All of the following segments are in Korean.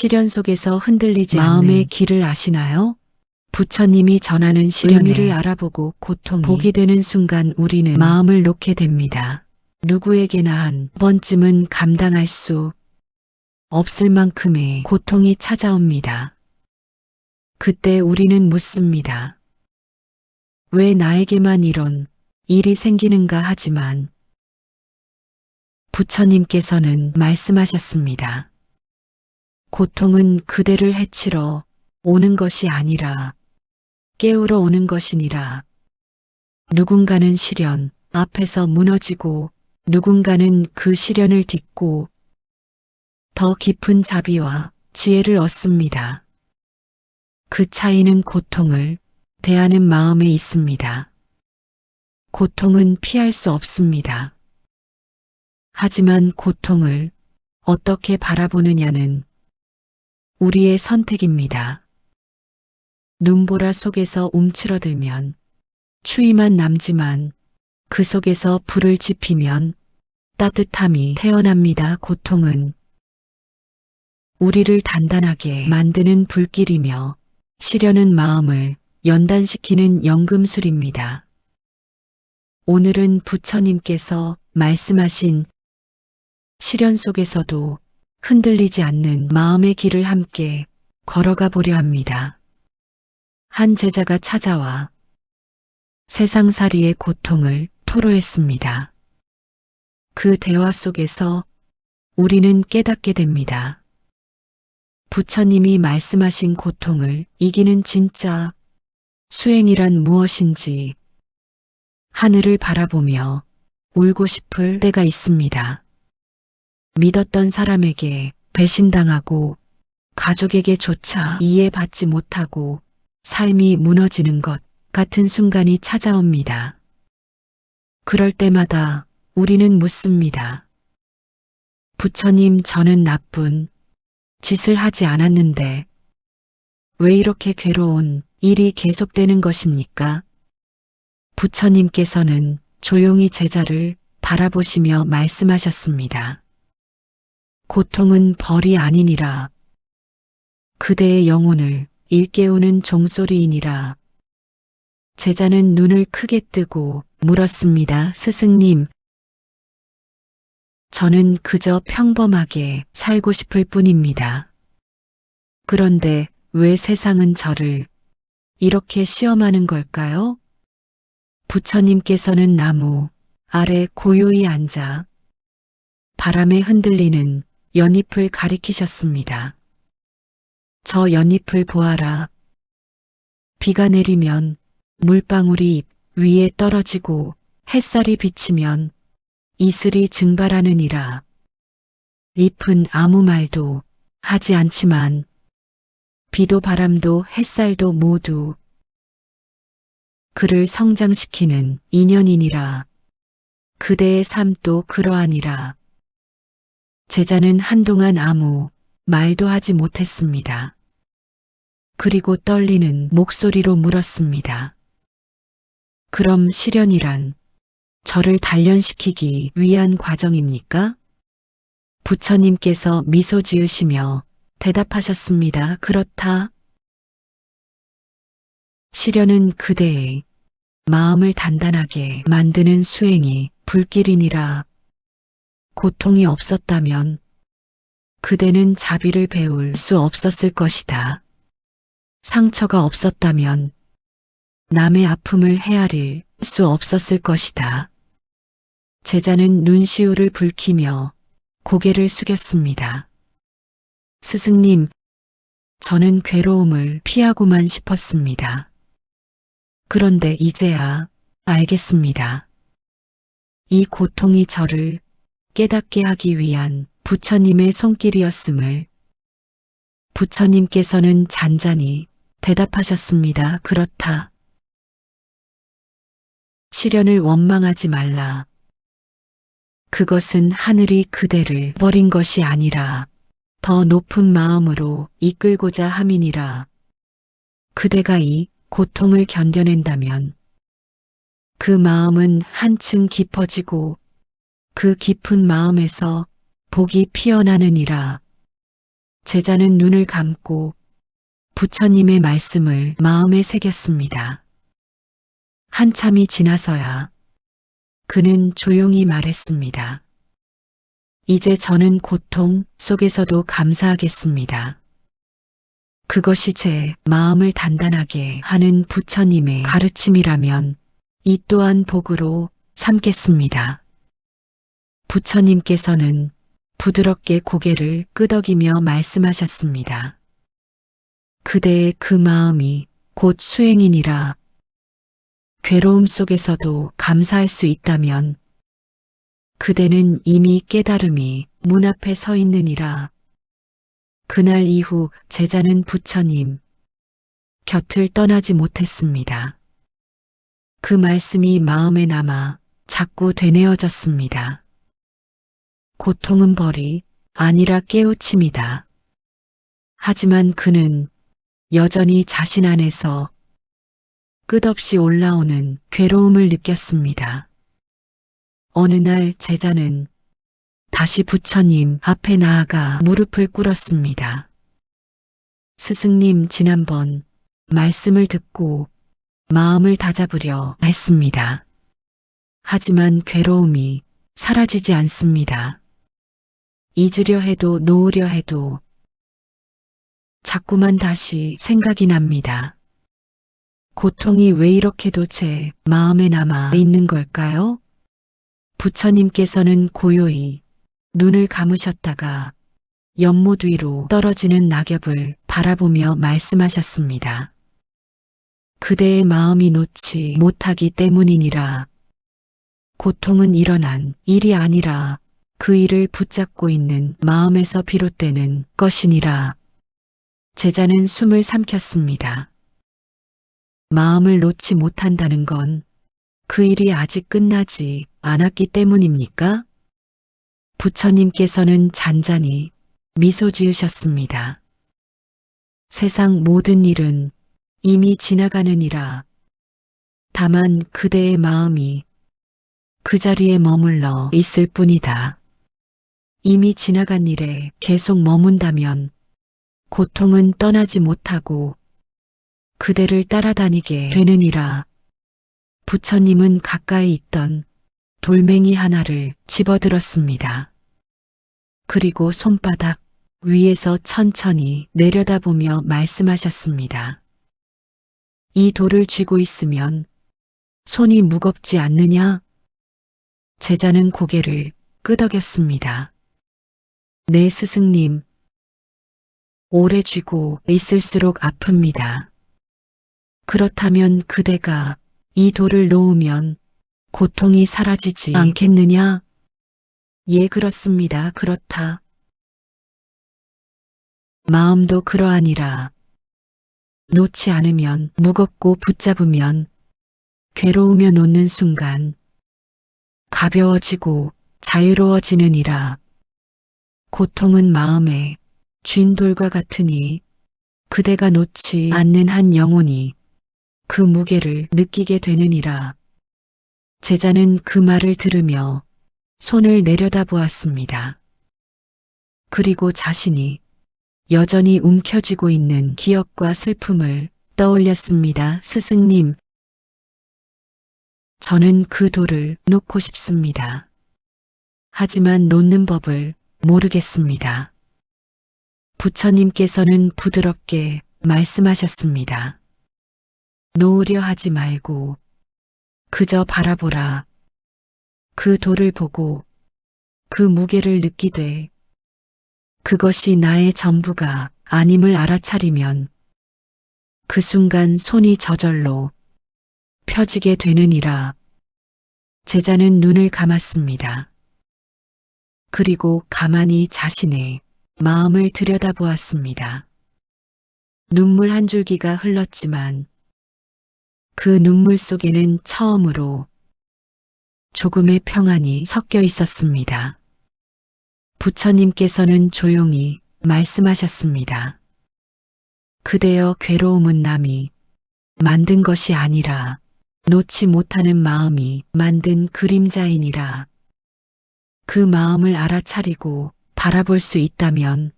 시련 속에서 흔들리지 마음의 않는 길을 아시나요? 부처님이 전하는 시련의 의미를 알아보고 고통이 복이 되는 순간 우리는 마음을 놓게 됩니다. 누구에게나 한 번쯤은 감당할 수 없을 만큼의 고통이 찾아옵니다. 그때 우리는 묻습니다. 왜 나에게만 이런 일이 생기는가 하지만 부처님께서는 말씀하셨습니다. 고통은 그대를 해치러 오는 것이 아니라 깨우러 오는 것이니라. 누군가는 시련 앞에서 무너지고 누군가는 그 시련을 딛고 더 깊은 자비와 지혜를 얻습니다. 그 차이는 고통을 대하는 마음에 있습니다. 고통은 피할 수 없습니다. 하지만 고통을 어떻게 바라보느냐는 우리의 선택입니다. 눈보라 속에서 움츠러들면 추위만 남지만 그 속에서 불을 지피면 따뜻함이 태어납니다. 고통은 우리를 단단하게 만드는 불길이며 시련은 마음을 연단시키는 연금술입니다. 오늘은 부처님께서 말씀하신 시련 속에서도 흔들리지 않는 마음의 길을 함께 걸어가 보려 합니다. 한 제자가 찾아와 세상살이의 고통을 토로했습니다. 그 대화 속에서 우리는 깨닫게 됩니다. 부처님이 말씀하신 고통을 이기는 진짜 수행이란 무엇인지 하늘을 바라보며 울고 싶을 때가 있습니다. 믿었던 사람에게 배신당하고 가족에게조차 이해받지 못하고 삶이 무너지는 것 같은 순간이 찾아옵니다. 그럴 때마다 우리는 묻습니다. 부처님, 저는 나쁜 짓을 하지 않았는데 왜 이렇게 괴로운 일이 계속되는 것입니까? 부처님께서는 조용히 제자를 바라보시며 말씀하셨습니다. 고통은 벌이 아니니라. 그대의 영혼을 일깨우는 종소리이니라. 제자는 눈을 크게 뜨고 물었습니다. 스승님, 저는 그저 평범하게 살고 싶을 뿐입니다. 그런데 왜 세상은 저를 이렇게 시험하는 걸까요? 부처님께서는 나무 아래 고요히 앉아 바람에 흔들리는 연잎을 가리키셨습니다. 저 연잎을 보아라. 비가 내리면 물방울이 잎 위에 떨어지고 햇살이 비치면 이슬이 증발하느니라. 잎은 아무 말도 하지 않지만 비도 바람도 햇살도 모두 그를 성장시키는 인연이니라. 그대의 삶도 그러하니라. 제자는 한동안 아무 말도 하지 못했습니다. 그리고 떨리는 목소리로 물었습니다. 그럼 시련이란 저를 단련시키기 위한 과정입니까? 부처님께서 미소 지으시며 대답하셨습니다. 그렇다. 시련은 그대의 마음을 단단하게 만드는 수행이 불길이니라. 고통이 없었다면 그대는 자비를 배울 수 없었을 것이다. 상처가 없었다면 남의 아픔을 헤아릴 수 없었을 것이다. 제자는 눈시울을 붉히며 고개를 숙였습니다. 스승님, 저는 괴로움을 피하고만 싶었습니다. 그런데 이제야 알겠습니다. 이 고통이 저를 깨닫게 하기 위한 부처님의 손길이었음을. 부처님께서는 잔잔히 대답하셨습니다. 그렇다. 시련을 원망하지 말라. 그것은 하늘이 그대를 버린 것이 아니라 더 높은 마음으로 이끌고자 함이니라. 그대가 이 고통을 견뎌낸다면 그 마음은 한층 깊어지고 그 깊은 마음에서 복이 피어나느니라. 제자는 눈을 감고 부처님의 말씀을 마음에 새겼습니다. 한참이 지나서야 그는 조용히 말했습니다. 이제 저는 고통 속에서도 감사하겠습니다. 그것이 제 마음을 단단하게 하는 부처님의 가르침이라면 이 또한 복으로 삼겠습니다. 부처님께서는 부드럽게 고개를 끄덕이며 말씀하셨습니다. 그대의 그 마음이 곧 수행이니라. 괴로움 속에서도 감사할 수 있다면 그대는 이미 깨달음이 문 앞에 서 있느니라. 그날 이후 제자는 부처님 곁을 떠나지 못했습니다. 그 말씀이 마음에 남아 자꾸 되뇌어졌습니다. 고통은 벌이 아니라 깨우침이다. 하지만 그는 여전히 자신 안에서 끝없이 올라오는 괴로움을 느꼈습니다. 어느 날 제자는 다시 부처님 앞에 나아가 무릎을 꿇었습니다. 스승님, 지난번 말씀을 듣고 마음을 다잡으려 했습니다. 하지만 괴로움이 사라지지 않습니다. 잊으려 해도 놓으려 해도 자꾸만 다시 생각이 납니다. 고통이 왜 이렇게도 제 마음에 남아 있는 걸까요? 부처님께서는 고요히 눈을 감으셨다가 연못 위로 떨어지는 낙엽을 바라보며 말씀하셨습니다. 그대의 마음이 놓지 못하기 때문이니라. 고통은 일어난 일이 아니라 그 일을 붙잡고 있는 마음에서 비롯되는 것이니라. 제자는 숨을 삼켰습니다. 마음을 놓지 못한다는 건 그 일이 아직 끝나지 않았기 때문입니까? 부처님께서는 잔잔히 미소 지으셨습니다. 세상 모든 일은 이미 지나가느니라. 다만 그대의 마음이 그 자리에 머물러 있을 뿐이다. 이미 지나간 일에 계속 머문다면 고통은 떠나지 못하고 그대를 따라다니게 되느니라. 부처님은 가까이 있던 돌멩이 하나를 집어들었습니다. 그리고 손바닥 위에서 천천히 내려다보며 말씀하셨습니다. 이 돌을 쥐고 있으면 손이 무겁지 않느냐? 제자는 고개를 끄덕였습니다. 네, 스승님. 오래 쥐고 있을수록 아픕니다. 그렇다면 그대가 이 돌을 놓으면 고통이 사라지지 않겠느냐? 예, 그렇습니다. 그렇다. 마음도 그러하니라. 놓지 않으면 무겁고 붙잡으면 괴로우며 놓는 순간 가벼워지고 자유로워지느니라. 고통은 마음에 쥔 돌과 같으니 그대가 놓지 않는 한 영혼이 그 무게를 느끼게 되느니라. 제자는 그 말을 들으며 손을 내려다보았습니다. 그리고 자신이 여전히 움켜쥐고 있는 기억과 슬픔을 떠올렸습니다. 스승님, 저는 그 돌을 놓고 싶습니다. 하지만 놓는 법을 모르겠습니다. 부처님께서는 부드럽게 말씀하셨습니다. 놓으려 하지 말고 그저 바라보라. 그 돌을 보고 그 무게를 느끼되 그것이 나의 전부가 아님을 알아차리면 그 순간 손이 저절로 펴지게 되느니라. 제자는 눈을 감았습니다. 그리고 가만히 자신의 마음을 들여다보았습니다. 눈물 한 줄기가 흘렀지만 그 눈물 속에는 처음으로 조금의 평안이 섞여 있었습니다. 부처님께서는 조용히 말씀하셨습니다. 그대여, 괴로움은 남이 만든 것이 아니라 놓지 못하는 마음이 만든 그림자이니라. 그 마음을 알아차리고 바라볼 수 있다면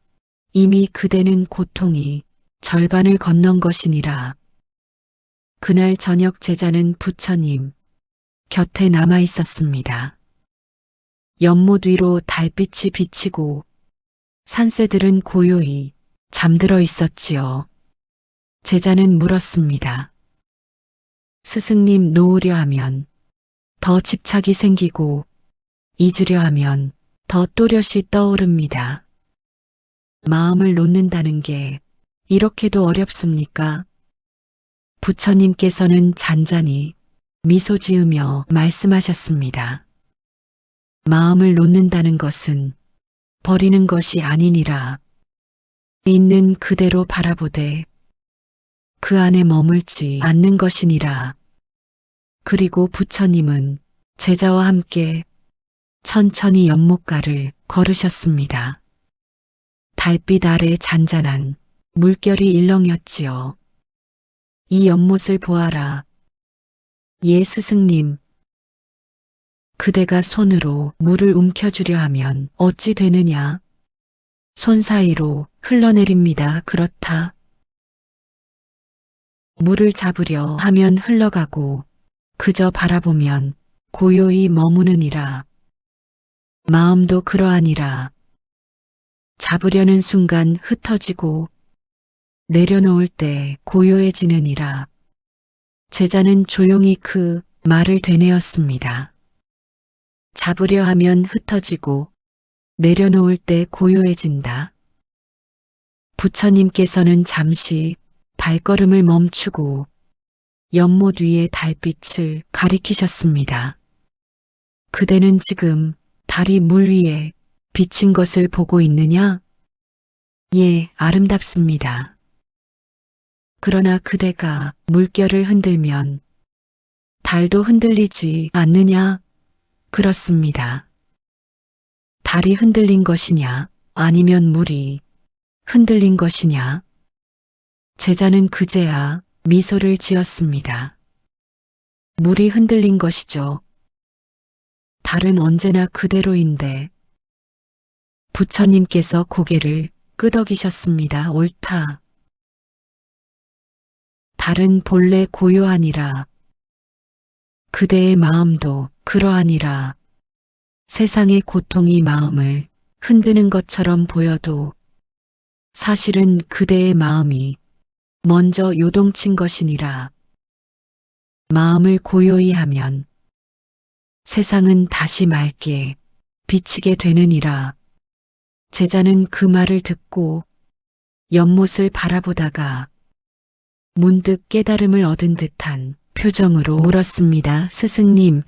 이미 그대는 고통이 절반을 건넌 것이니라. 그날 저녁 제자는 부처님 곁에 남아 있었습니다. 연못 위로 달빛이 비치고 산새들은 고요히 잠들어 있었지요. 제자는 물었습니다. 스승님, 놓으려 하면 더 집착이 생기고 잊으려 하면 더 또렷이 떠오릅니다. 마음을 놓는다는 게 이렇게도 어렵습니까? 부처님께서는 잔잔히 미소 지으며 말씀하셨습니다. 마음을 놓는다는 것은 버리는 것이 아니니라. 있는 그대로 바라보되 그 안에 머물지 않는 것이니라. 그리고 부처님은 제자와 함께 천천히 연못가를 걸으셨습니다. 달빛 아래 잔잔한 물결이 일렁였지요. 이 연못을 보아라. 예, 스승님. 그대가 손으로 물을 움켜주려 하면 어찌 되느냐? 손 사이로 흘러내립니다. 그렇다. 물을 잡으려 하면 흘러가고 그저 바라보면 고요히 머무느니라. 마음도 그러하니라. 잡으려는 순간 흩어지고 내려놓을 때 고요해지느니라. 제자는 조용히 그 말을 되뇌었습니다. 잡으려 하면 흩어지고 내려놓을 때 고요해진다. 부처님께서는 잠시 발걸음을 멈추고 연못 위의 달빛을 가리키셨습니다. 그대는 지금 달이 물 위에 비친 것을 보고 있느냐? 예, 아름답습니다. 그러나 그대가 물결을 흔들면 달도 흔들리지 않느냐? 그렇습니다. 달이 흔들린 것이냐? 아니면 물이 흔들린 것이냐? 제자는 그제야 미소를 지었습니다. 물이 흔들린 것이죠. 달은 언제나 그대로인데. 부처님께서 고개를 끄덕이셨습니다. 옳다. 달은 본래 고요하니라. 그대의 마음도 그러하니라. 세상의 고통이 마음을 흔드는 것처럼 보여도 사실은 그대의 마음이 먼저 요동친 것이니라. 마음을 고요히 하면 세상은 다시 맑게 비치게 되느니라. 제자는 그 말을 듣고 연못을 바라보다가 문득 깨달음을 얻은 듯한 표정으로 물었습니다. 스승님,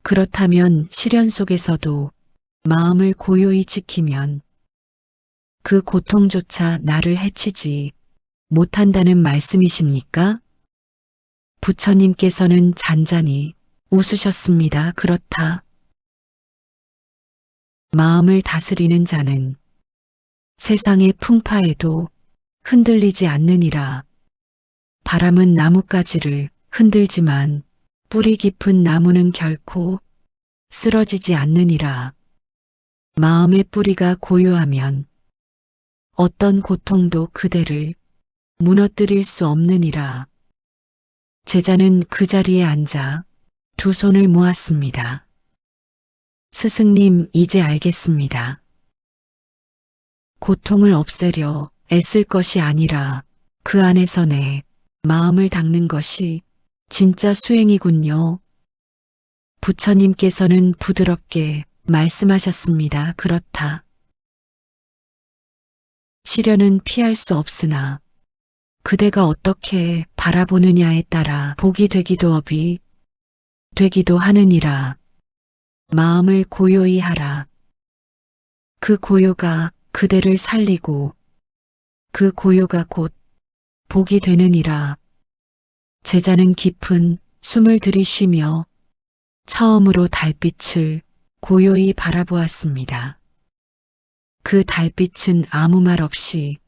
그렇다면 시련 속에서도 마음을 고요히 지키면 그 고통조차 나를 해치지 못한다는 말씀이십니까? 부처님께서는 잔잔히 웃으셨습니다. 그렇다. 마음을 다스리는 자는 세상의 풍파에도 흔들리지 않느니라. 바람은 나뭇가지를 흔들지만 뿌리 깊은 나무는 결코 쓰러지지 않느니라. 마음의 뿌리가 고요하면 어떤 고통도 그대를 무너뜨릴 수 없느니라. 제자는 그 자리에 앉아 두 손을 모았습니다. 스승님, 이제 알겠습니다. 고통을 없애려 애쓸 것이 아니라 그 안에서 내 마음을 닦는 것이 진짜 수행이군요. 부처님께서는 부드럽게 말씀하셨습니다. 그렇다. 시련은 피할 수 없으나 그대가 어떻게 바라보느냐에 따라 복이 되기도 업이 되기도 하느니라. 마음을 고요히 하라. 그 고요가 그대를 살리고 그 고요가 곧 복이 되느니라. 제자는 깊은 숨을 들이쉬며 처음으로 달빛을 고요히 바라보았습니다. 그 달빛은 아무 말 없이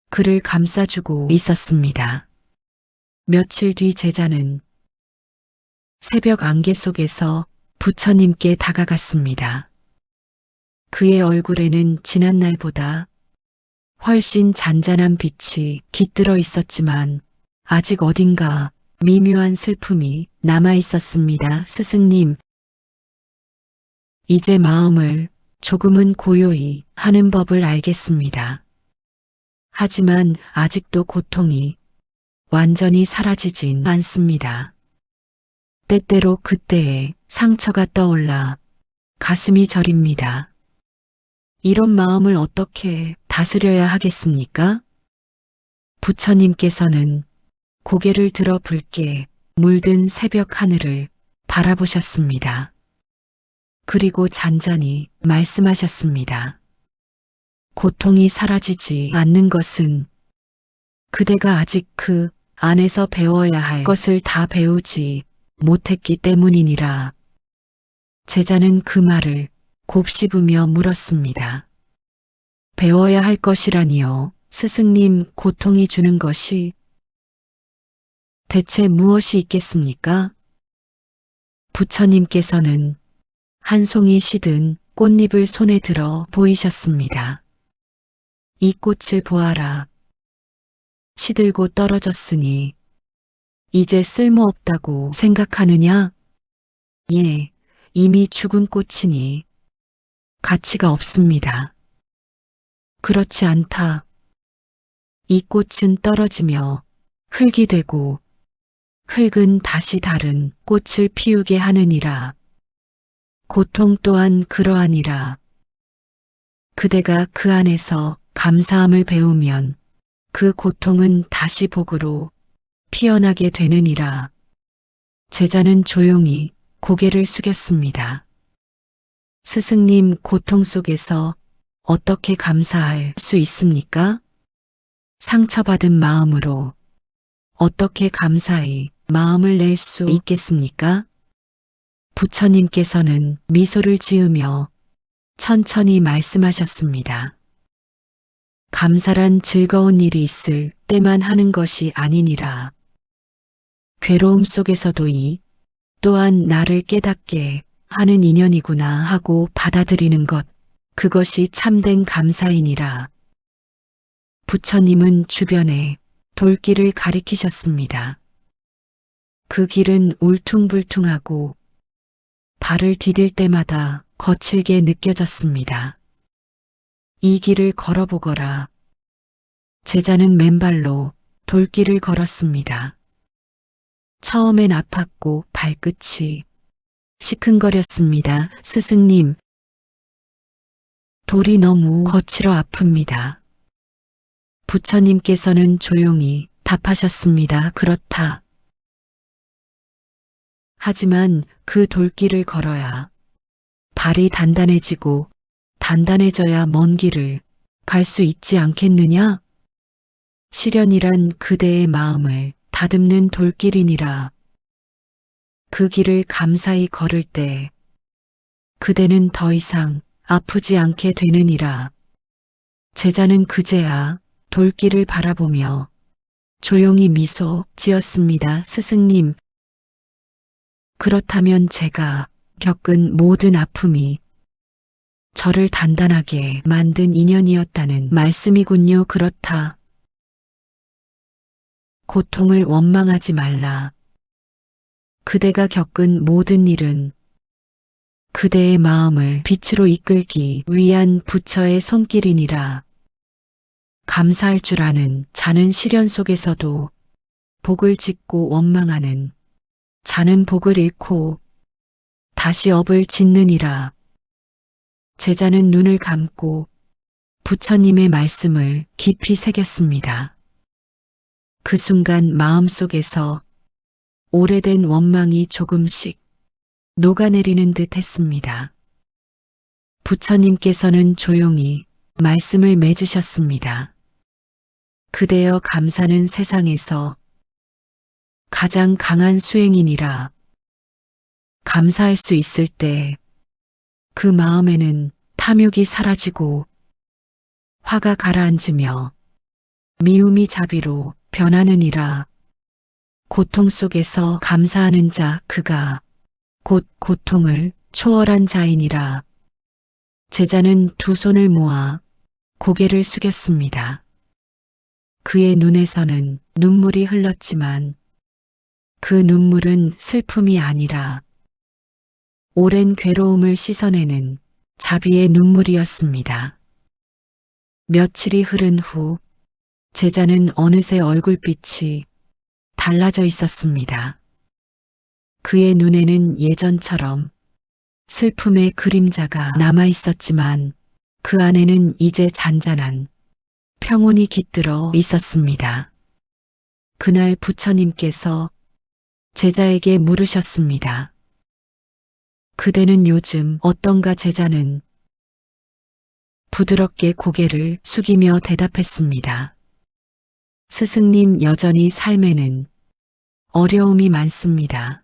그를 감싸주고 있었습니다. 며칠 뒤 제자는 새벽 안개 속에서 부처님께 다가갔습니다. 그의 얼굴에는 지난날보다 훨씬 잔잔한 빛이 깃들어 있었지만 아직 어딘가 미묘한 슬픔이 남아 있었습니다. 스승님, 이제 마음을 조금은 고요히 하는 법을 알겠습니다. 하지만 아직도 고통이 완전히 사라지진 않습니다. 때때로 그때의 상처가 떠올라 가슴이 저립니다. 이런 마음을 어떻게 다스려야 하겠습니까? 부처님께서는 고개를 들어 붉게 물든 새벽 하늘을 바라보셨습니다. 그리고 잔잔히 말씀하셨습니다. 고통이 사라지지 않는 것은 그대가 아직 그 안에서 배워야 할 것을 다 배우지 못했기 때문이니라. 제자는 그 말을 곱씹으며 물었습니다. 배워야 할 것이라니요. 스승님, 고통이 주는 것이 대체 무엇이 있겠습니까? 부처님께서는 한 송이 시든 꽃잎을 손에 들어 보이셨습니다. 이 꽃을 보아라. 시들고 떨어졌으니 이제 쓸모없다고 생각하느냐? 예, 이미 죽은 꽃이니 가치가 없습니다. 그렇지 않다. 이 꽃은 떨어지며 흙이 되고 흙은 다시 다른 꽃을 피우게 하느니라. 고통 또한 그러하니라. 그대가 그 안에서 감사함을 배우면 그 고통은 다시 복으로 피어나게 되느니라. 제자는 조용히 고개를 숙였습니다. 스승님, 고통 속에서 어떻게 감사할 수 있습니까? 상처받은 마음으로 어떻게 감사히 마음을 낼 수 있겠습니까? 부처님께서는 미소를 지으며 천천히 말씀하셨습니다. 감사란 즐거운 일이 있을 때만 하는 것이 아니니라. 괴로움 속에서도 이 또한 나를 깨닫게 하는 인연이구나 하고 받아들이는 것, 그것이 참된 감사이니라. 부처님은 주변에 돌길을 가리키셨습니다. 그 길은 울퉁불퉁하고 발을 디딜 때마다 거칠게 느껴졌습니다. 이 길을 걸어보거라. 제자는 맨발로 돌길을 걸었습니다. 처음엔 아팠고 발끝이 시큰거렸습니다. 스승님, 돌이 너무 거칠어 아픕니다. 부처님께서는 조용히 답하셨습니다. 그렇다. 하지만 그 돌길을 걸어야 발이 단단해지고 단단해져야 먼 길을 갈 수 있지 않겠느냐? 시련이란 그대의 마음을 다듬는 돌길이니라. 그 길을 감사히 걸을 때 그대는 더 이상 아프지 않게 되느니라. 제자는 그제야 돌길을 바라보며 조용히 미소 지었습니다. 스승님, 그렇다면 제가 겪은 모든 아픔이 저를 단단하게 만든 인연이었다는 말씀이군요. 그렇다. 고통을 원망하지 말라. 그대가 겪은 모든 일은 그대의 마음을 빛으로 이끌기 위한 부처의 손길이니라. 감사할 줄 아는 자는 시련 속에서도 복을 짓고 원망하는 자는 복을 잃고 다시 업을 짓느니라. 제자는 눈을 감고 부처님의 말씀을 깊이 새겼습니다. 그 순간 마음속에서 오래된 원망이 조금씩 녹아내리는 듯 했습니다. 부처님께서는 조용히 말씀을 맺으셨습니다. 그대여 감사는 세상에서 가장 강한 수행이니라. 감사할 수 있을 때 그 마음에는 탐욕이 사라지고 화가 가라앉으며 미움이 자비로 변하느니라. 고통 속에서 감사하는 자, 그가 곧 고통을 초월한 자이니라. 제자는 두 손을 모아 고개를 숙였습니다. 그의 눈에서는 눈물이 흘렀지만 그 눈물은 슬픔이 아니라 오랜 괴로움을 씻어내는 자비의 눈물이었습니다. 며칠이 흐른 후 제자는 어느새 얼굴빛이 달라져 있었습니다. 그의 눈에는 예전처럼 슬픔의 그림자가 남아 있었지만 그 안에는 이제 잔잔한 평온이 깃들어 있었습니다. 그날 부처님께서 제자에게 물으셨습니다. 그대는 요즘 어떤가? 제자는 부드럽게 고개를 숙이며 대답했습니다. 스승님, 여전히 삶에는 어려움이 많습니다.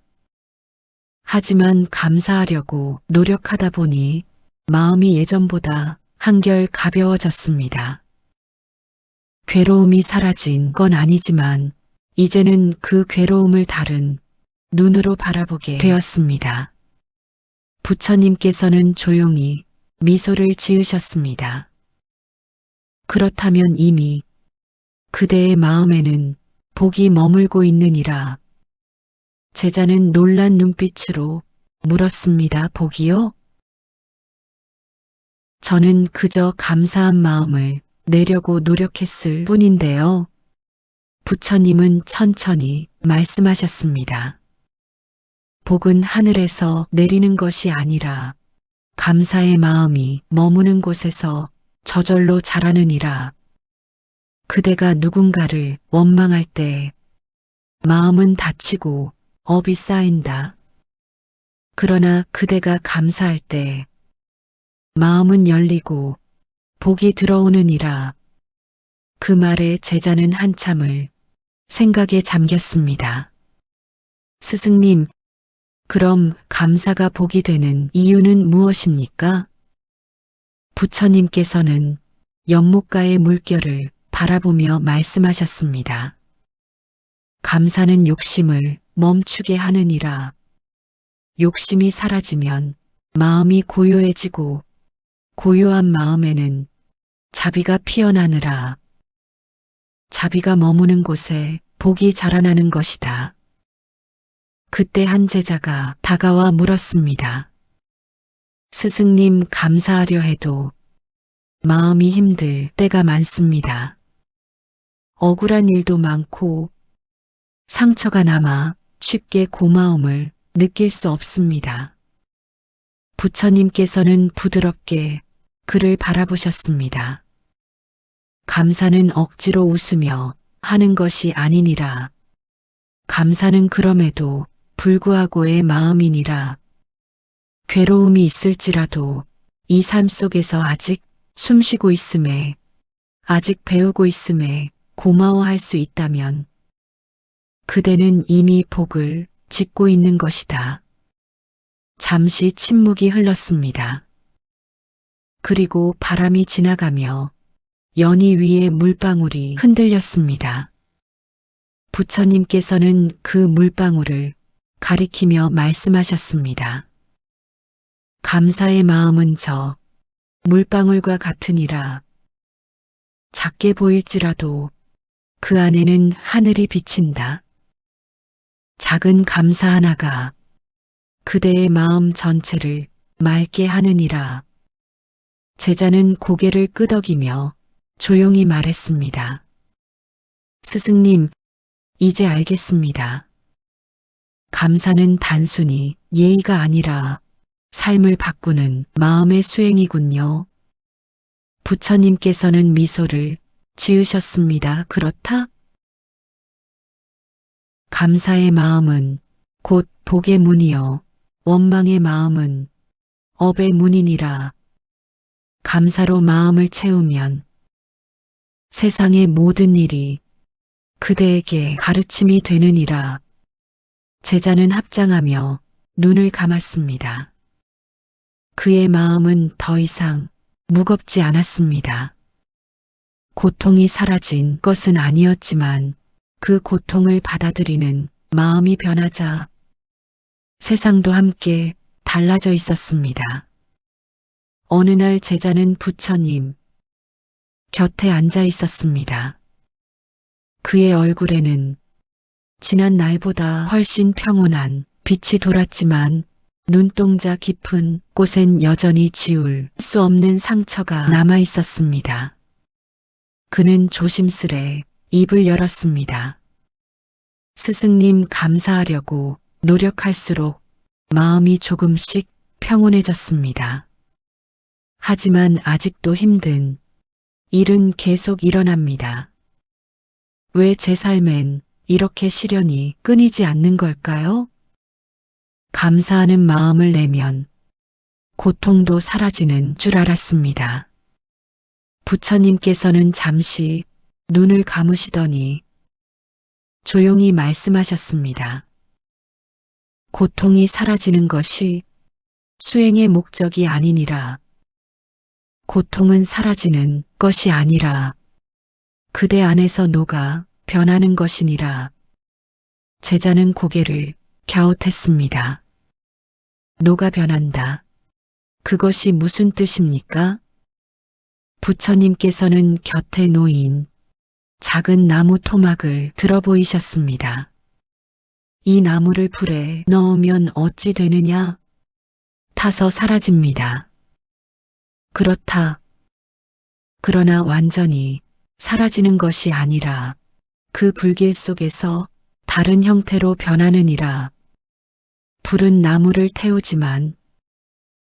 하지만 감사하려고 노력하다 보니 마음이 예전보다 한결 가벼워졌습니다. 괴로움이 사라진 건 아니지만 이제는 그 괴로움을 다른 눈으로 바라보게 되었습니다. 부처님께서는 조용히 미소를 지으셨습니다. 그렇다면 이미 그대의 마음에는 복이 머물고 있느니라. 제자는 놀란 눈빛으로 물었습니다. 복이요? 저는 그저 감사한 마음을 내려고 노력했을 뿐인데요. 부처님은 천천히 말씀하셨습니다. 복은 하늘에서 내리는 것이 아니라 감사의 마음이 머무는 곳에서 저절로 자라느니라. 그대가 누군가를 원망할 때 마음은 다치고 업이 쌓인다. 그러나 그대가 감사할 때 마음은 열리고 복이 들어오느니라. 그 말에 제자는 한참을 생각에 잠겼습니다. 스승님, 그럼 감사가 복이 되는 이유는 무엇입니까? 부처님께서는 연못가의 물결을 바라보며 말씀하셨습니다. 감사는 욕심을 멈추게 하느니라. 욕심이 사라지면 마음이 고요해지고 고요한 마음에는 자비가 피어나느라. 자비가 머무는 곳에 복이 자라나는 것이다. 그때 한 제자가 다가와 물었습니다. 스승님, 감사하려 해도 마음이 힘들 때가 많습니다. 억울한 일도 많고 상처가 남아 쉽게 고마움을 느낄 수 없습니다. 부처님께서는 부드럽게 그를 바라보셨습니다. 감사는 억지로 웃으며 하는 것이 아니니라. 감사는 그럼에도 불구하고의 마음이니라. 괴로움이 있을지라도 이 삶 속에서 아직 숨쉬고 있음에, 아직 배우고 있음에 고마워할 수 있다면 그대는 이미 복을 짓고 있는 것이다. 잠시 침묵이 흘렀습니다. 그리고 바람이 지나가며 연희 위에 물방울이 흔들렸습니다. 부처님께서는 그 물방울을 가리키며 말씀하셨습니다. 감사의 마음은 저 물방울과 같으니라. 작게 보일지라도 그 안에는 하늘이 비친다. 작은 감사 하나가 그대의 마음 전체를 맑게 하느니라. 제자는 고개를 끄덕이며 조용히 말했습니다. 스승님, 이제 알겠습니다. 감사는 단순히 예의가 아니라 삶을 바꾸는 마음의 수행이군요. 부처님께서는 미소를 지으셨습니다. 그렇다? 감사의 마음은 곧 복의 문이요. 원망의 마음은 업의 문이니라. 감사로 마음을 채우면 세상의 모든 일이 그대에게 가르침이 되느니라. 제자는 합장하며 눈을 감았습니다. 그의 마음은 더 이상 무겁지 않았습니다. 고통이 사라진 것은 아니었지만 그 고통을 받아들이는 마음이 변하자 세상도 함께 달라져 있었습니다. 어느 날 제자는 부처님 곁에 앉아 있었습니다. 그의 얼굴에는 지난 날보다 훨씬 평온한 빛이 돌았지만 눈동자 깊은 곳엔 여전히 지울 수 없는 상처가 남아 있었습니다. 그는 조심스레 입을 열었습니다. 스승님 감사하려고 노력할수록 마음이 조금씩 평온해졌습니다. 하지만 아직도 힘든 일은 계속 일어납니다. 왜 제 삶엔 이렇게 시련이 끊이지 않는 걸까요? 감사하는 마음을 내면 고통도 사라지는 줄 알았습니다. 부처님께서는 잠시 눈을 감으시더니 조용히 말씀하셨습니다. 고통이 사라지는 것이 수행의 목적이 아니니라. 고통은 사라지는 것이 아니라 그대 안에서 녹아 변하는 것이니라. 제자는 고개를 갸웃했습니다. 녹아 변한다. 그것이 무슨 뜻입니까? 부처님께서는 곁에 놓인 작은 나무 토막을 들어 보이셨습니다. 이 나무를 불에 넣으면 어찌 되느냐? 타서 사라집니다. 그렇다. 그러나 완전히 사라지는 것이 아니라 그 불길 속에서 다른 형태로 변하느니라. 불은 나무를 태우지만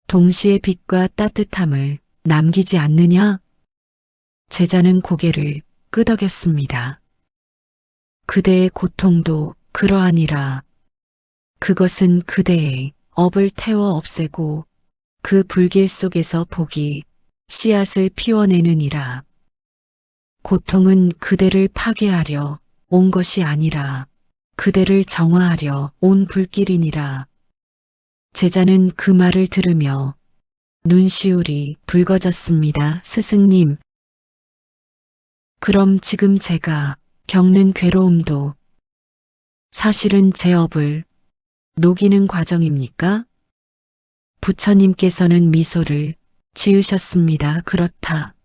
동시에 빛과 따뜻함을 남기지 않느냐? 제자는 고개를 끄덕였습니다. 그대의 고통도 그러하니라. 그것은 그대의 업을 태워 없애고 그 불길 속에서 복이 씨앗을 피워내느니라. 고통은 그대를 파괴하려 온 것이 아니라 그대를 정화하려 온 불길이니라. 제자는 그 말을 들으며 눈시울이 붉어졌습니다. 스승님, 그럼 지금 제가 겪는 괴로움도 사실은 제 업을 녹이는 과정입니까? 부처님께서는 미소를 지으셨습니다. 그렇다.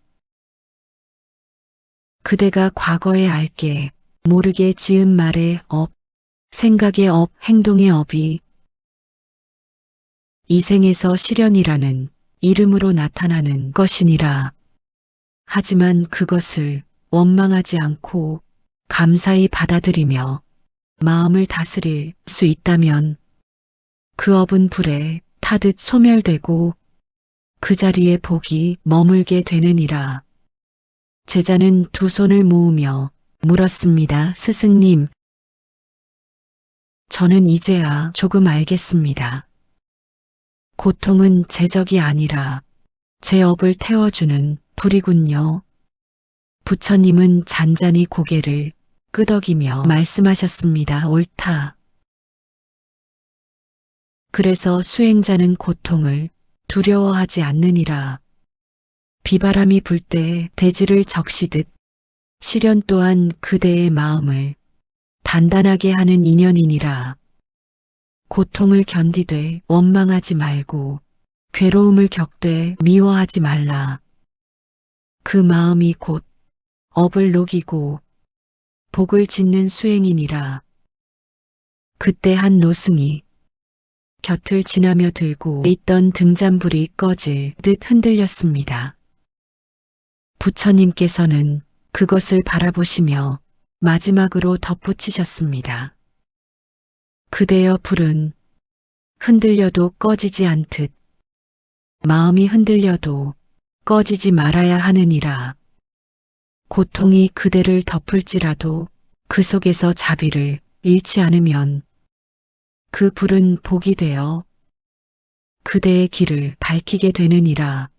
그대가 과거에 알게 모르게 지은 말의 업, 생각의 업, 행동의 업이 이 생에서 시련이라는 이름으로 나타나는 것이니라. 하지만 그것을 원망하지 않고 감사히 받아들이며 마음을 다스릴 수 있다면 그 업은 불에 타듯 소멸되고 그 자리에 복이 머물게 되느니라. 제자는 두 손을 모으며 물었습니다. 스승님, 저는 이제야 조금 알겠습니다. 고통은 제 적이 아니라 제 업을 태워주는 불이군요. 부처님은 잔잔히 고개를 끄덕이며 말씀하셨습니다. 옳다. 그래서 수행자는 고통을 두려워하지 않느니라. 비바람이 불 때 대지를 적시듯 시련 또한 그대의 마음을 단단하게 하는 인연이니라. 고통을 견디되 원망하지 말고 괴로움을 겪되 미워하지 말라. 그 마음이 곧 업을 녹이고 복을 짓는 수행이니라. 그때 한 노승이 곁을 지나며 들고 있던 등잔불이 꺼질 듯 흔들렸습니다. 부처님께서는 그것을 바라보시며 마지막으로 덧붙이셨습니다. 그대여 불은 흔들려도 꺼지지 않듯 마음이 흔들려도 꺼지지 말아야 하느니라. 고통이 그대를 덮을지라도 그 속에서 자비를 잃지 않으면 그 불은 복이 되어 그대의 길을 밝히게 되느니라.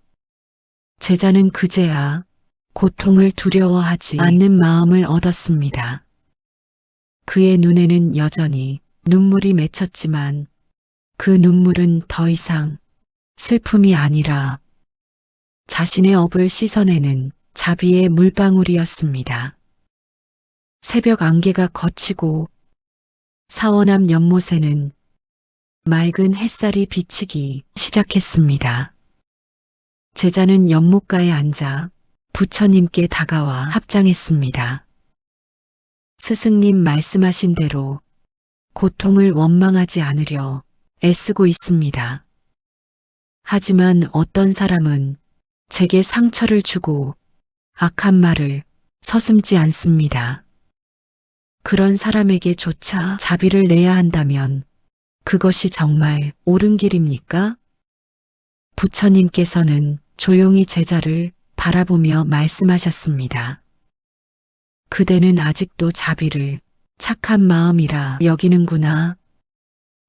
제자는 그제야 고통을 두려워하지 않는 마음을 얻었습니다. 그의 눈에는 여전히 눈물이 맺혔지만 그 눈물은 더 이상 슬픔이 아니라 자신의 업을 씻어내는 자비의 물방울이었습니다. 새벽 안개가 걷히고 사원암 연못에는 맑은 햇살이 비치기 시작했습니다. 제자는 연못가에 앉아 부처님께 다가와 합장했습니다. 스승님 말씀하신 대로 고통을 원망하지 않으려 애쓰고 있습니다. 하지만 어떤 사람은 제게 상처를 주고 악한 말을 서슴지 않습니다. 그런 사람에게조차 자비를 내야 한다면 그것이 정말 옳은 길입니까? 부처님께서는 조용히 제자를 바라보며 말씀하셨습니다. 그대는 아직도 자비를 착한 마음이라 여기는구나.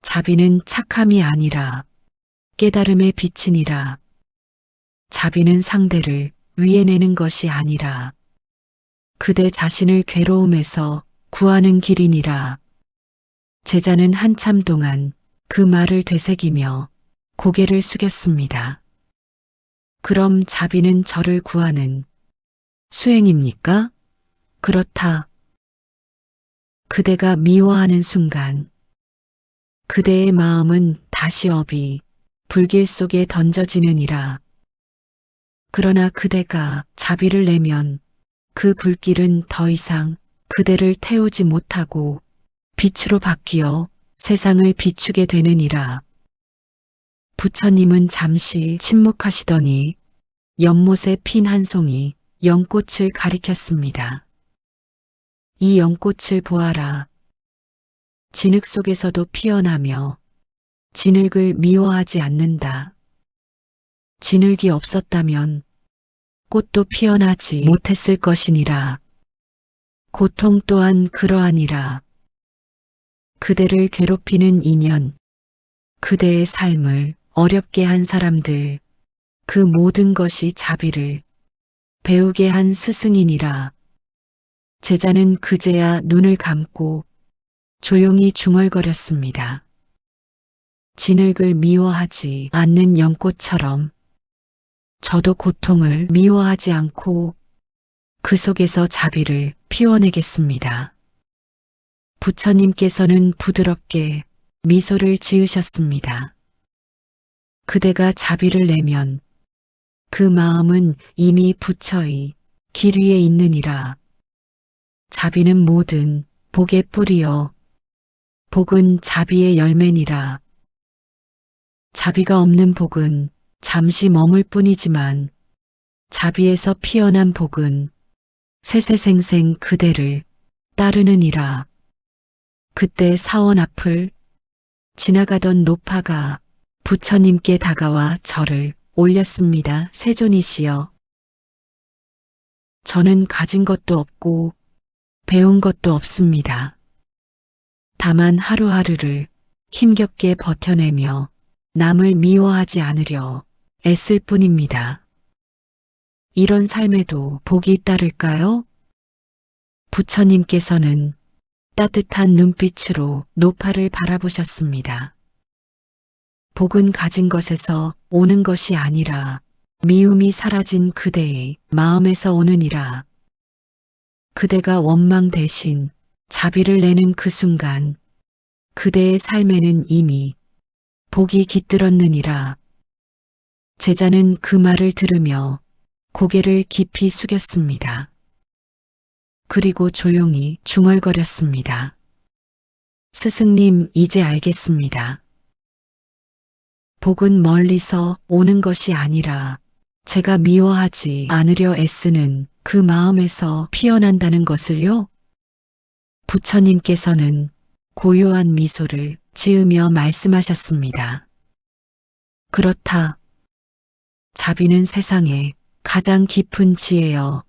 자비는 착함이 아니라 깨달음의 빛이니라. 자비는 상대를 위해내는 것이 아니라 그대 자신을 괴로움에서 구하는 길이니라. 제자는 한참 동안 그 말을 되새기며 고개를 숙였습니다. 그럼 자비는 저를 구하는 수행입니까? 그렇다. 그대가 미워하는 순간 그대의 마음은 다시 업이 불길 속에 던져지느니라. 그러나 그대가 자비를 내면 그 불길은 더 이상 그대를 태우지 못하고 빛으로 바뀌어 세상을 비추게 되느니라. 부처님은 잠시 침묵하시더니 연못에 핀 한 송이 연꽃을 가리켰습니다. 이 연꽃을 보아라. 진흙 속에서도 피어나며 진흙을 미워하지 않는다. 진흙이 없었다면 꽃도 피어나지 못했을 것이니라. 고통 또한 그러하니라. 그대를 괴롭히는 인연, 그대의 삶을 어렵게 한 사람들, 그 모든 것이 자비를 배우게 한 스승이니라. 제자는 그제야 눈을 감고 조용히 중얼거렸습니다. 진흙을 미워하지 않는 연꽃처럼 저도 고통을 미워하지 않고 그 속에서 자비를 피워내겠습니다. 부처님께서는 부드럽게 미소를 지으셨습니다. 그대가 자비를 내면 그 마음은 이미 부처의 길 위에 있느니라. 자비는 모든 복의 뿌리요. 복은 자비의 열매니라. 자비가 없는 복은 잠시 머물 뿐이지만 자비에서 피어난 복은 세세생생 그대를 따르느니라. 그때 사원 앞을 지나가던 노파가 부처님께 다가와 절을 올렸습니다. 세존이시여. 저는 가진 것도 없고 배운 것도 없습니다. 다만 하루하루를 힘겹게 버텨내며 남을 미워하지 않으려 애쓸 뿐입니다. 이런 삶에도 복이 따를까요? 부처님께서는 따뜻한 눈빛으로 노파를 바라보셨습니다. 복은 가진 것에서 오는 것이 아니라 미움이 사라진 그대의 마음에서 오느니라. 그대가 원망 대신 자비를 내는 그 순간 그대의 삶에는 이미 복이 깃들었느니라. 제자는 그 말을 들으며 고개를 깊이 숙였습니다. 그리고 조용히 중얼거렸습니다. 스승님, 이제 알겠습니다. 복은 멀리서 오는 것이 아니라 제가 미워하지 않으려 애쓰는 그 마음에서 피어난다는 것을요? 부처님께서는 고요한 미소를 지으며 말씀하셨습니다. 그렇다. 자비는 세상에 가장 깊은 지혜여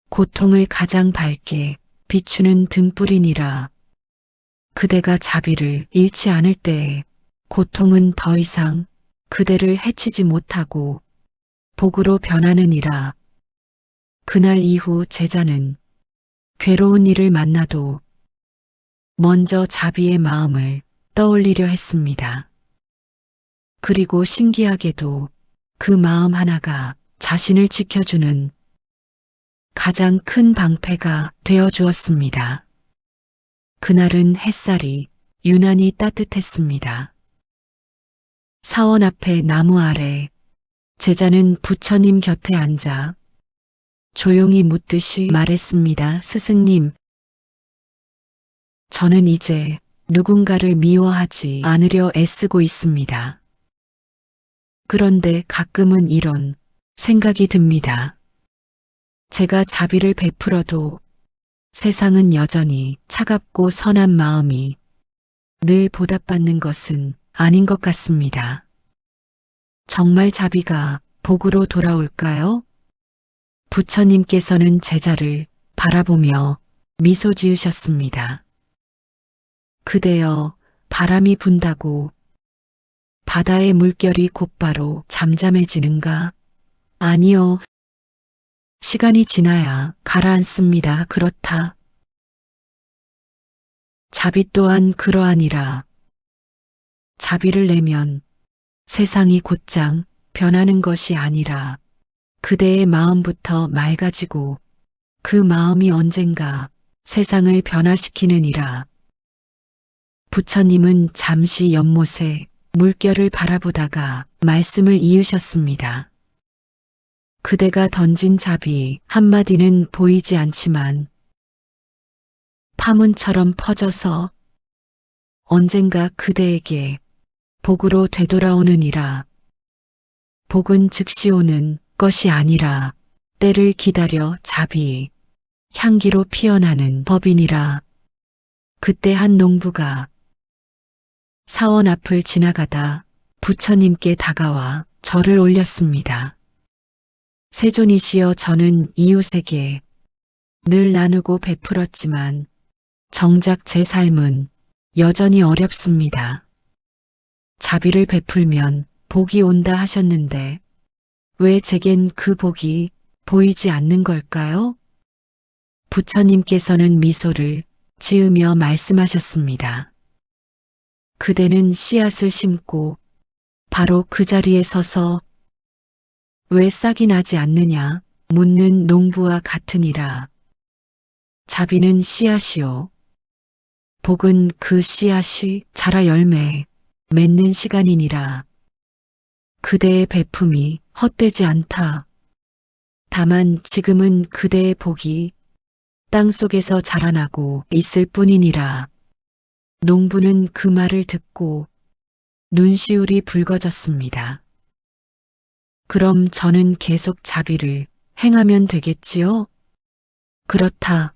고통을 가장 밝게 비추는 등불이니라. 그대가 자비를 잃지 않을 때에 고통은 더 이상 그대를 해치지 못하고 복으로 변하느니라. 그날 이후 제자는 괴로운 일을 만나도 먼저 자비의 마음을 떠올리려 했습니다. 그리고 신기하게도 그 마음 하나가 자신을 지켜주는 가장 큰 방패가 되어 주었습니다. 그날은 햇살이 유난히 따뜻했습니다. 사원 앞에 나무 아래 제자는 부처님 곁에 앉아 조용히 묻듯이 말했습니다. 스승님, 저는 이제 누군가를 미워하지 않으려 애쓰고 있습니다. 그런데 가끔은 이런 생각이 듭니다. 제가 자비를 베풀어도 세상은 여전히 차갑고 선한 마음이 늘 보답받는 것은 아닌 것 같습니다. 정말 자비가 복으로 돌아올까요? 부처님께서는 제자를 바라보며 미소 지으셨습니다. 그대여, 바람이 분다고 바다의 물결이 곧바로 잠잠해지는가? 아니요. 시간이 지나야 가라앉습니다. 그렇다. 자비 또한 그러하니라. 자비를 내면 세상이 곧장 변하는 것이 아니라 그대의 마음부터 맑아지고 그 마음이 언젠가 세상을 변화시키느니라. 부처님은 잠시 연못에 물결을 바라보다가 말씀을 이으셨습니다. 그대가 던진 자비 한마디는 보이지 않지만 파문처럼 퍼져서 언젠가 그대에게 복으로 되돌아오느니라. 복은 즉시 오는 것이 아니라 때를 기다려 자비, 향기로 피어나는 법이니라. 그때 한 농부가 사원 앞을 지나가다 부처님께 다가와 절을 올렸습니다. 세존이시여, 저는 이웃에게 늘 나누고 베풀었지만 정작 제 삶은 여전히 어렵습니다. 자비를 베풀면 복이 온다 하셨는데 왜 제겐 그 복이 보이지 않는 걸까요? 부처님께서는 미소를 지으며 말씀하셨습니다. 그대는 씨앗을 심고 바로 그 자리에 서서 왜 싹이 나지 않느냐 묻는 농부와 같으니라. 자비는 씨앗이요. 복은 그 씨앗이 자라 열매 맺는 시간이니라. 그대의 베품이 헛되지 않다. 다만 지금은 그대의 복이 땅속에서 자라나고 있을 뿐이니라. 농부는 그 말을 듣고 눈시울이 붉어졌습니다. 그럼 저는 계속 자비를 행하면 되겠지요? 그렇다.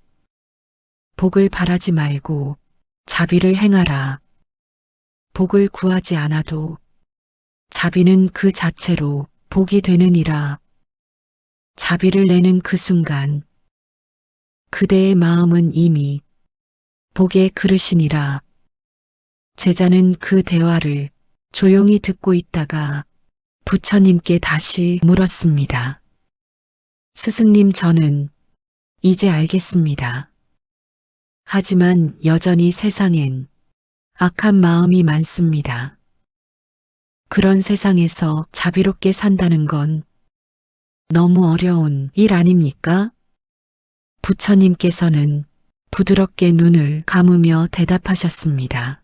복을 바라지 말고 자비를 행하라. 복을 구하지 않아도 자비는 그 자체로 복이 되느니라. 자비를 내는 그 순간 그대의 마음은 이미 복의 그릇이니라. 제자는 그 대화를 조용히 듣고 있다가 부처님께 다시 물었습니다. 스승님, 저는 이제 알겠습니다. 하지만 여전히 세상엔 악한 마음이 많습니다. 그런 세상에서 자비롭게 산다는 건 너무 어려운 일 아닙니까? 부처님께서는 부드럽게 눈을 감으며 대답하셨습니다.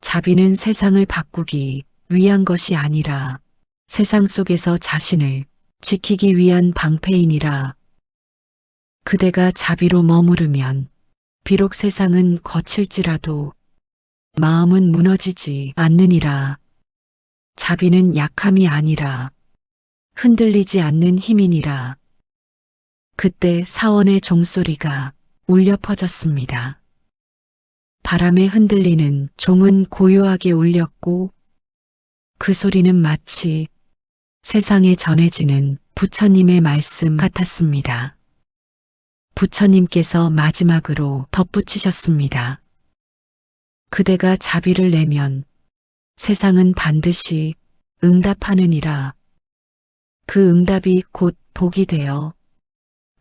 자비는 세상을 바꾸기 위한 것이 아니라 세상 속에서 자신을 지키기 위한 방패이니라. 그대가 자비로 머무르면 비록 세상은 거칠지라도 마음은 무너지지 않느니라. 자비는 약함이 아니라 흔들리지 않는 힘이니라. 그때 사원의 종소리가 울려 퍼졌습니다. 바람에 흔들리는 종은 고요하게 울렸고 그 소리는 마치 세상에 전해지는 부처님의 말씀 같았습니다. 부처님께서 마지막으로 덧붙이셨습니다. 그대가 자비를 내면 세상은 반드시 응답하느니라. 그 응답이 곧 복이 되어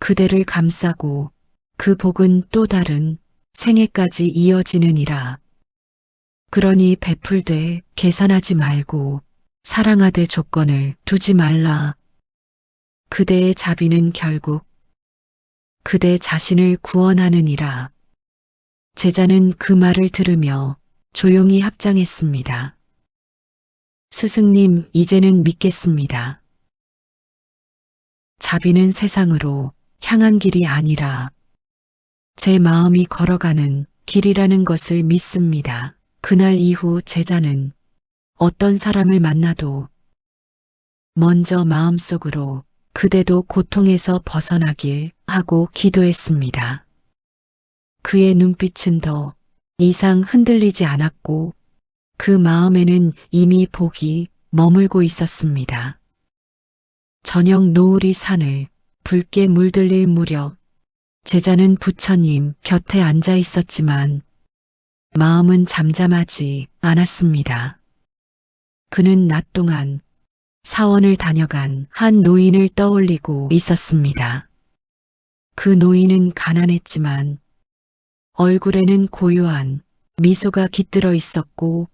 그대를 감싸고 그 복은 또 다른 생애까지 이어지느니라. 그러니 베풀되 계산하지 말고 사랑하되 조건을 두지 말라. 그대의 자비는 결국 그대 자신을 구원하느니라. 제자는 그 말을 들으며 조용히 합장했습니다. 스승님, 이제는 믿겠습니다. 자비는 세상으로 향한 길이 아니라 제 마음이 걸어가는 길이라는 것을 믿습니다. 그날 이후 제자는 어떤 사람을 만나도 먼저 마음속으로 그대도 고통에서 벗어나길 하고 기도했습니다. 그의 눈빛은 더 이상 흔들리지 않았고 그 마음에는 이미 복이 머물고 있었습니다. 저녁 노을이 산을 붉게 물들릴 무렵 제자는 부처님 곁에 앉아 있었지만 마음은 잠잠하지 않았습니다. 그는 낮 동안 사원을 다녀간 한 노인을 떠올리고 있었습니다. 그 노인은 가난했지만 얼굴에는 고요한 미소가 깃들어 있었고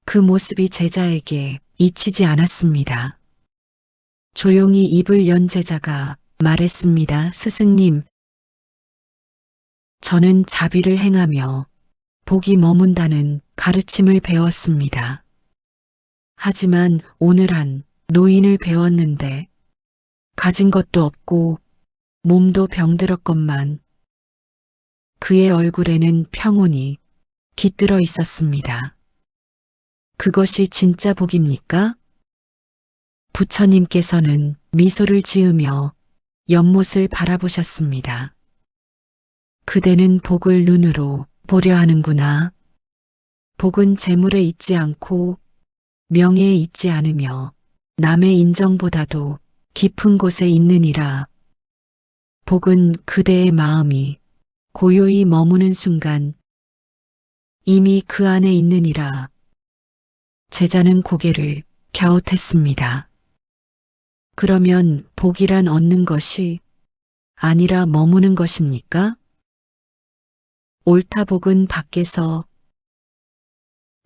그 모습이 제자에게 잊히지 않았습니다. 조용히 입을 연 제자가 말했습니다. 스승님, 저는 자비를 행하며 복이 머문다는 가르침을 배웠습니다. 하지만 오늘 한 노인을 배웠는데 가진 것도 없고 몸도 병들었건만 그의 얼굴에는 평온이 깃들어 있었습니다. 그것이 진짜 복입니까? 부처님께서는 미소를 지으며 연못을 바라보셨습니다. 그대는 복을 눈으로 보려 하는구나. 복은 재물에 있지 않고 명예에 있지 않으며 남의 인정보다도 깊은 곳에 있느니라. 복은 그대의 마음이 고요히 머무는 순간 이미 그 안에 있느니라. 제자는 고개를 갸웃했습니다. 그러면 복이란 얻는 것이 아니라 머무는 것입니까? 옳다 복은 밖에서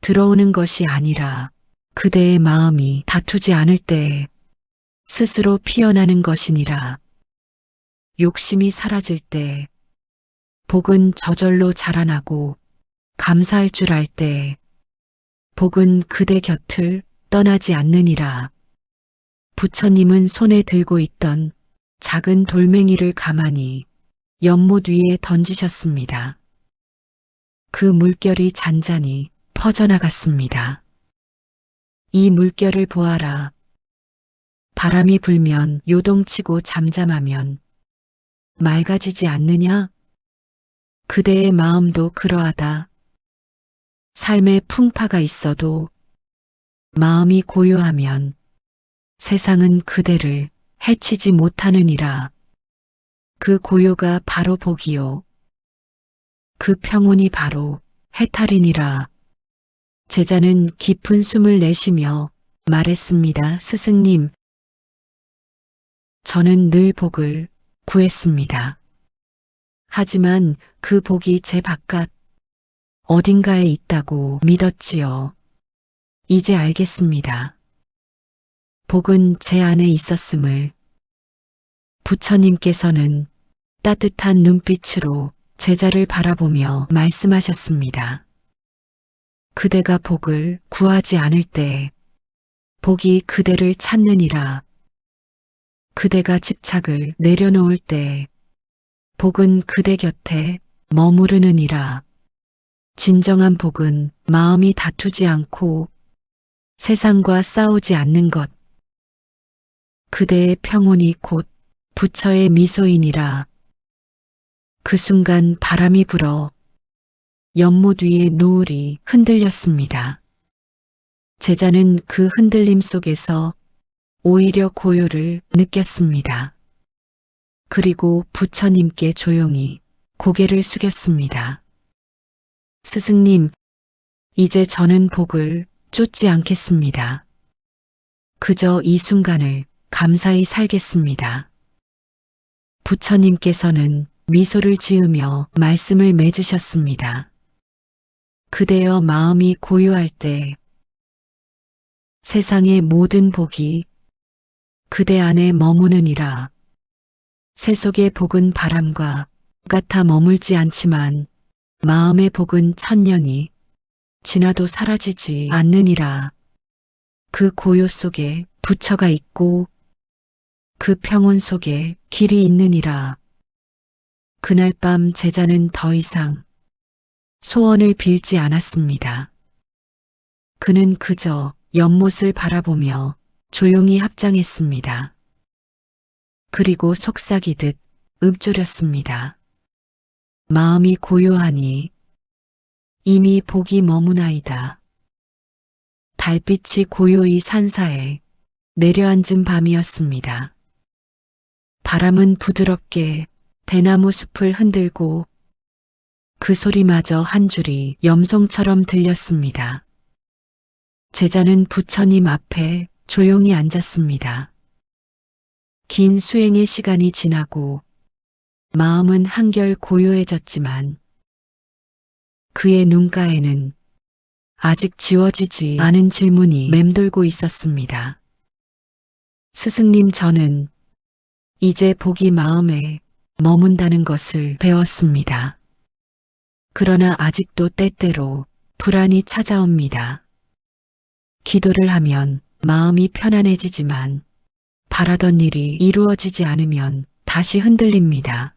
들어오는 것이 아니라 그대의 마음이 다투지 않을 때 스스로 피어나는 것이니라. 욕심이 사라질 때 복은 저절로 자라나고 감사할 줄 알 때 복은 그대 곁을 떠나지 않느니라. 부처님은 손에 들고 있던 작은 돌멩이를 가만히 연못 위에 던지셨습니다. 그 물결이 잔잔히 퍼져나갔습니다. 이 물결을 보아라. 바람이 불면 요동치고 잠잠하면 맑아지지 않느냐? 그대의 마음도 그러하다. 삶에 풍파가 있어도 마음이 고요하면 세상은 그대를 해치지 못하느니라. 그 고요가 바로 복이요. 그 평온이 바로 해탈이니라. 제자는 깊은 숨을 내쉬며 말했습니다. 스승님, 저는 늘 복을 구했습니다. 하지만 그 복이 제 바깥 어딘가에 있다고 믿었지요. 이제 알겠습니다. 복은 제 안에 있었음을. 부처님께서는 따뜻한 눈빛으로 제자를 바라보며 말씀하셨습니다. 그대가 복을 구하지 않을 때 복이 그대를 찾느니라. 그대가 집착을 내려놓을 때 복은 그대 곁에 머무르느니라. 진정한 복은 마음이 다투지 않고 세상과 싸우지 않는 것. 그대의 평온이 곧 부처의 미소이니라. 그 순간 바람이 불어 연못 위의 노을이 흔들렸습니다. 제자는 그 흔들림 속에서 오히려 고요를 느꼈습니다. 그리고 부처님께 조용히 고개를 숙였습니다. 스승님, 이제 저는 복을 쫓지 않겠습니다. 그저 이 순간을 감사히 살겠습니다. 부처님께서는 미소를 지으며 말씀을 맺으셨습니다. 그대여 마음이 고요할 때 세상의 모든 복이 그대 안에 머무느니라. 세속의 복은 바람과 같아 머물지 않지만 마음의 복은 천년이 지나도 사라지지 않느니라. 그 고요 속에 부처가 있고 그 평온 속에 길이 있느니라. 그날 밤 제자는 더 이상 소원을 빌지 않았습니다. 그는 그저 연못을 바라보며 조용히 합장했습니다. 그리고 속삭이듯 읊조렸습니다. 마음이 고요하니 이미 복이 머무나이다. 달빛이 고요히 산사에 내려앉은 밤이었습니다. 바람은 부드럽게 대나무 숲을 흔들고 그 소리마저 한 줄이 염송처럼 들렸습니다. 제자는 부처님 앞에 조용히 앉았습니다. 긴 수행의 시간이 지나고 마음은 한결 고요해졌지만 그의 눈가에는 아직 지워지지 않은 질문이 맴돌고 있었습니다. 스승님, 저는 이제 복이 마음에 머문다는 것을 배웠습니다. 그러나 아직도 때때로 불안이 찾아옵니다. 기도를 하면 마음이 편안해지지만 바라던 일이 이루어지지 않으면 다시 흔들립니다.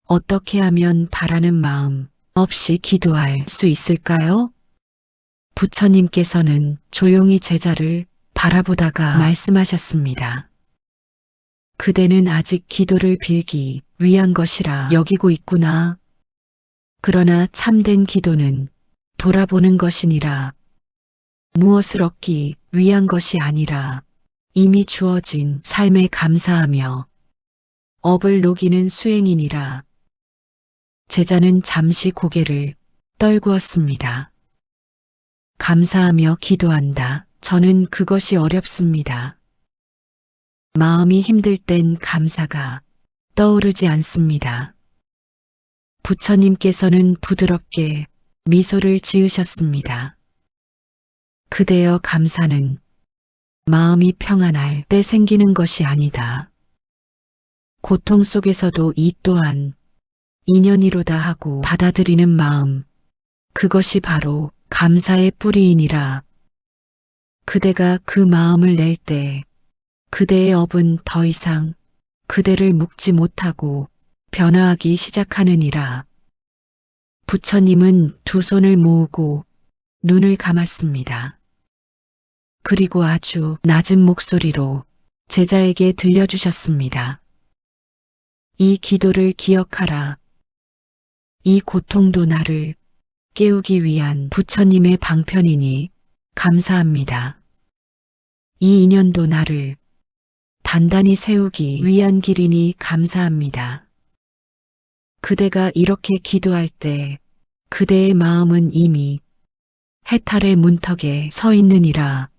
어떻게 하면 바라는 마음 없이 기도할 수 있을까요? 부처님께서는 조용히 제자를 바라보다가 말씀하셨습니다. 그대는 아직 기도를 빌기 위한 것이라 여기고 있구나. 그러나 참된 기도는 돌아보는 것이니라. 무엇을 얻기 위한 것이 아니라 이미 주어진 삶에 감사하며 업을 녹이는 수행이니라. 제자는 잠시 고개를 떨구었습니다. 감사하며 기도한다. 저는 그것이 어렵습니다. 마음이 힘들 땐 감사가 떠오르지 않습니다. 부처님께서는 부드럽게 미소를 지으셨습니다. 그대여, 감사는 마음이 평안할 때 생기는 것이 아니다. 고통 속에서도 이 또한 인연이로다 하고 받아들이는 마음, 그것이 바로 감사의 뿌리이니라. 그대가 그 마음을 낼 때 그대의 업은 더 이상 그대를 묶지 못하고 변화하기 시작하느니라. 부처님은 두 손을 모으고 눈을 감았습니다. 그리고 아주 낮은 목소리로 제자에게 들려주셨습니다. 이 기도를 기억하라. 이 고통도 나를 깨우기 위한 부처님의 방편이니 감사합니다. 이 인연도 나를 단단히 세우기 위한 길이니 감사합니다. 그대가 이렇게 기도할 때 그대의 마음은 이미 해탈의 문턱에 서 있느니라.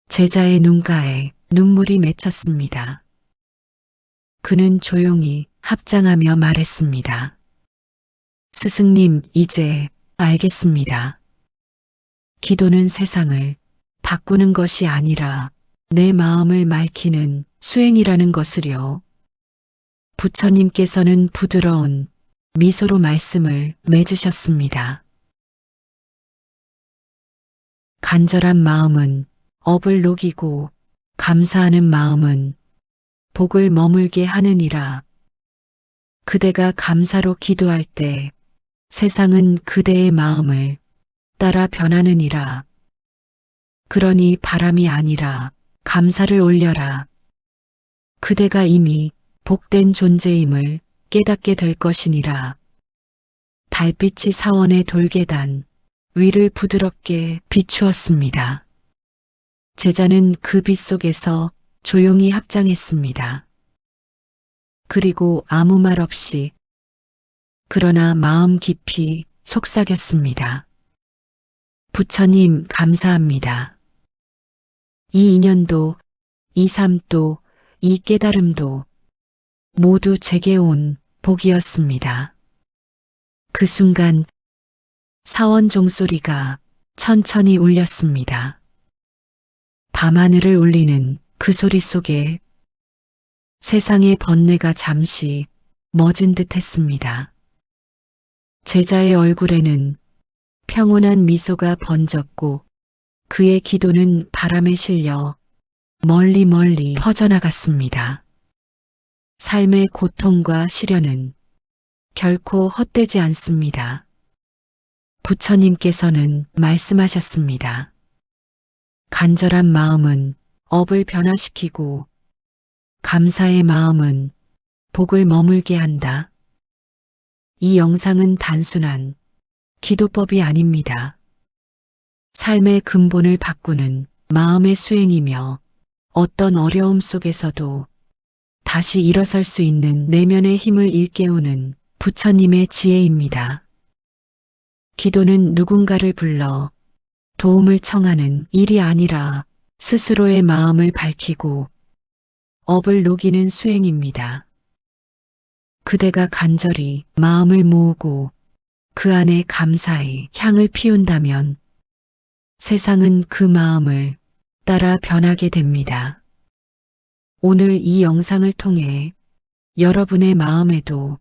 제자의 눈가에 눈물이 맺혔습니다. 그는 조용히 합장하며 말했습니다. 스승님, 이제 알겠습니다. 기도는 세상을 바꾸는 것이 아니라 내 마음을 맑히는 수행이라는 것을요. 부처님께서는 부드러운 미소로 말씀을 맺으셨습니다. 간절한 마음은 업을 녹이고 감사하는 마음은 복을 머물게 하느니라. 그대가 감사로 기도할 때 세상은 그대의 마음을 따라 변하느니라. 그러니 바람이 아니라 감사를 올려라. 그대가 이미 복된 존재임을 깨닫게 될 것이니라. 달빛이 사원의 돌계단 위를 부드럽게 비추었습니다. 제자는 그 빛 속에서 조용히 합장했습니다. 그리고 아무 말 없이 그러나 마음 깊이 속삭였습니다. 부처님, 감사합니다. 이 인연도, 이 삶도, 이 깨달음도 모두 제게 온 복이었습니다. 그 순간 사원 종소리가 천천히 울렸습니다. 밤하늘을 울리는 그 소리 속에 세상의 번뇌가 잠시 멎은 듯 했습니다. 제자의 얼굴에는 평온한 미소가 번졌고 그의 기도는 바람에 실려 멀리 멀리 퍼져나갔습니다. 삶의 고통과 시련은 결코 헛되지 않습니다. 부처님께서는 말씀하셨습니다. 간절한 마음은 업을 변화시키고 감사의 마음은 복을 머물게 한다. 이 영상은 단순한 기도법이 아닙니다. 삶의 근본을 바꾸는 마음의 수행이며 어떤 어려움 속에서도 다시 일어설 수 있는 내면의 힘을 일깨우는 부처님의 지혜입니다. 기도는 누군가를 불러 도움을 청하는 일이 아니라 스스로의 마음을 밝히고 업을 녹이는 수행입니다. 그대가 간절히 마음을 모으고 그 안에 감사의 향을 피운다면 세상은 그 마음을 따라 변하게 됩니다. 오늘 이 영상을 통해 여러분의 마음에도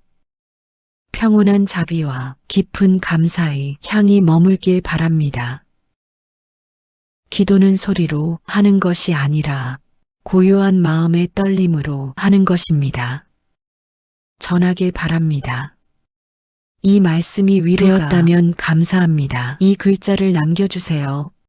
평온한 자비와 깊은 감사의 향이 머물길 바랍니다. 기도는 소리로 하는 것이 아니라 고요한 마음의 떨림으로 하는 것입니다. 전하길 바랍니다. 이 말씀이 위로되었다면 감사합니다. 이 글자를 남겨주세요.